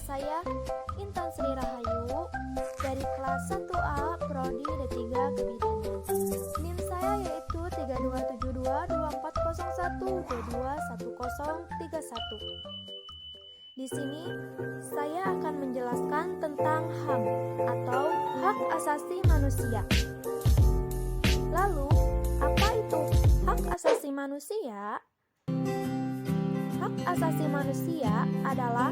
saya Intan Sri Rahayu dari kelas 1A Prodi D3 Kebidanan. NIM saya yaitu 32722401221031. Di sini saya akan menjelaskan tentang HAM atau Hak Asasi Manusia. Lalu, apa itu hak asasi manusia? Hak asasi manusia adalah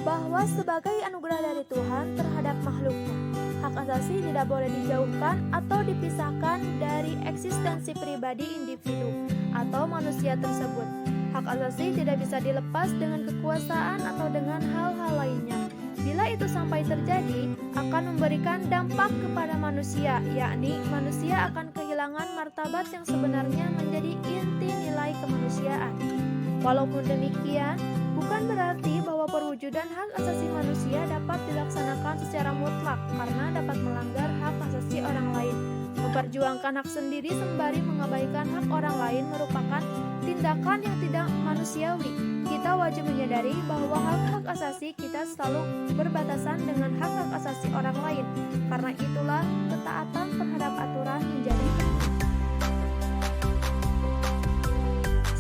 bahwa sebagai anugerah dari Tuhan terhadap makhluknya, hak asasi tidak boleh dijauhkan atau dipisahkan dari eksistensi pribadi individu atau manusia tersebut. Hak asasi tidak bisa dilepas dengan kekuasaan atau dengan hal-hal lainnya. Bila itu sampai terjadi, akan memberikan dampak kepada manusia, yakni manusia akan kehilangan martabat yang sebenarnya menjadi inti nilai kemanusiaan. Walaupun demikian, bukan berarti bahwa perwujudan hak asasi manusia dapat dilaksanakan secara mutlak karena dapat melanggar hak asasi orang lain. Memperjuangkan hak sendiri sembari mengabaikan hak orang lain merupakan tindakan yang tidak manusiawi. Kita wajib menyadari bahwa hak-hak asasi kita selalu berbatasan dengan hak-hak asasi orang lain. Karena itulah ketaatan terhadap aturan menjadi penting.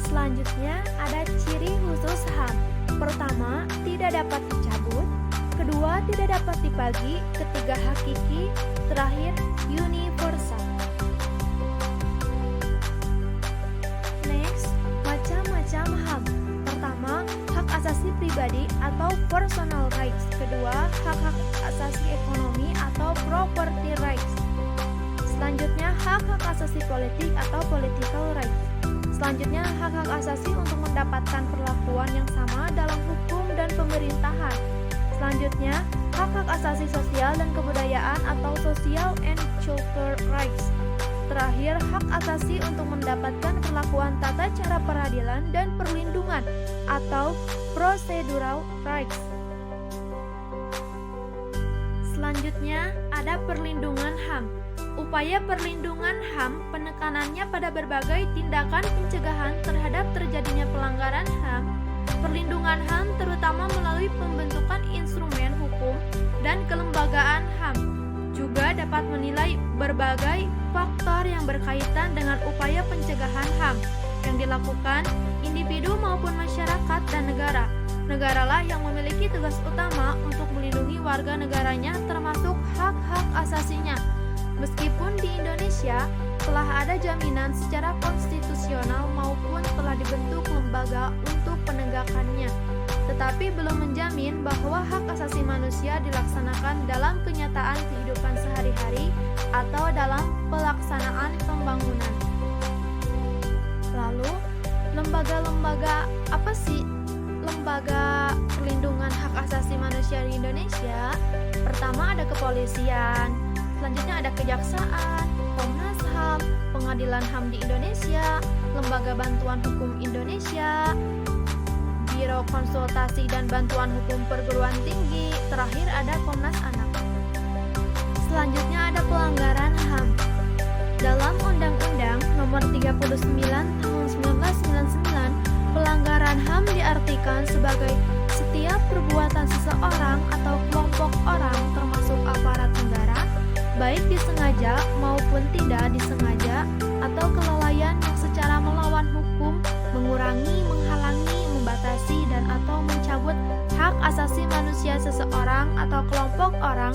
Selanjutnya ada ciri khusus HAM. Pertama, tidak dapat dicabut. Kedua, tidak dapat dibagi. Ketiga, hakiki. Terakhir, universal. Next, macam-macam HAM. Pertama, hak asasi pribadi atau personal rights. Kedua, hak-hak asasi ekonomi atau property rights. Selanjutnya, hak-hak asasi politik atau political rights. Selanjutnya, hak-hak asasi untuk mendapatkan perlakuan yang sama dalam hukum dan pemerintahan. Selanjutnya, hak-hak asasi sosial dan kebudayaan atau social and cultural rights. Terakhir, hak asasi untuk mendapatkan perlakuan tata cara peradilan dan perlindungan atau procedural rights. Selanjutnya, ada perlindungan HAM. Upaya perlindungan HAM penekanannya pada berbagai tindakan pencegahan terhadap terjadinya pelanggaran HAM. Perlindungan HAM terutama melalui pembentukan instrumen hukum dan kelembagaan HAM. Juga dapat menilai berbagai faktor yang berkaitan dengan upaya pencegahan HAM yang dilakukan individu maupun masyarakat dan negara. Negaralah yang memiliki tugas utama untuk melindungi warga negaranya termasuk hak-hak asasinya. Meskipun di Indonesia telah ada jaminan secara konstitusional maupun telah dibentuk lembaga untuk penegakannya, tetapi belum menjamin bahwa hak asasi manusia dilaksanakan dalam kenyataan kehidupan sehari-hari atau dalam pelaksanaan pembangunan. Lalu, lembaga-lembaga apa sih lembaga perlindungan hak asasi manusia di Indonesia? Pertama ada kepolisian, selanjutnya ada kejaksaan, Komnas HAM, Pengadilan HAM di Indonesia, Lembaga Bantuan Hukum Indonesia, Biro Konsultasi dan Bantuan Hukum Perguruan Tinggi, terakhir ada Komnas Anak. Selanjutnya ada pelanggaran HAM. Dalam Undang-Undang Nomor 39 Tahun 1999, pelanggaran HAM diartikan sebagai setiap perbuatan seseorang atau kelompok orang termasuk aparat negara, baik disengaja maupun tidak disengaja, atau kelalaian yang secara melawan hukum, mengurangi, menghalangi, membatasi, dan atau mencabut hak asasi manusia seseorang atau kelompok orang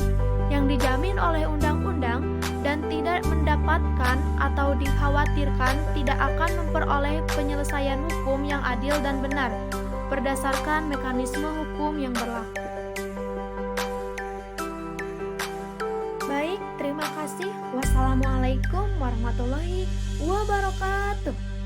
yang dijamin oleh undang-undang dan tidak mendapatkan atau dikhawatirkan tidak akan memperoleh penyelesaian hukum yang adil dan benar berdasarkan mekanisme hukum yang berlaku. Baik, terima kasih. Wassalamualaikum warahmatullahi wabarakatuh.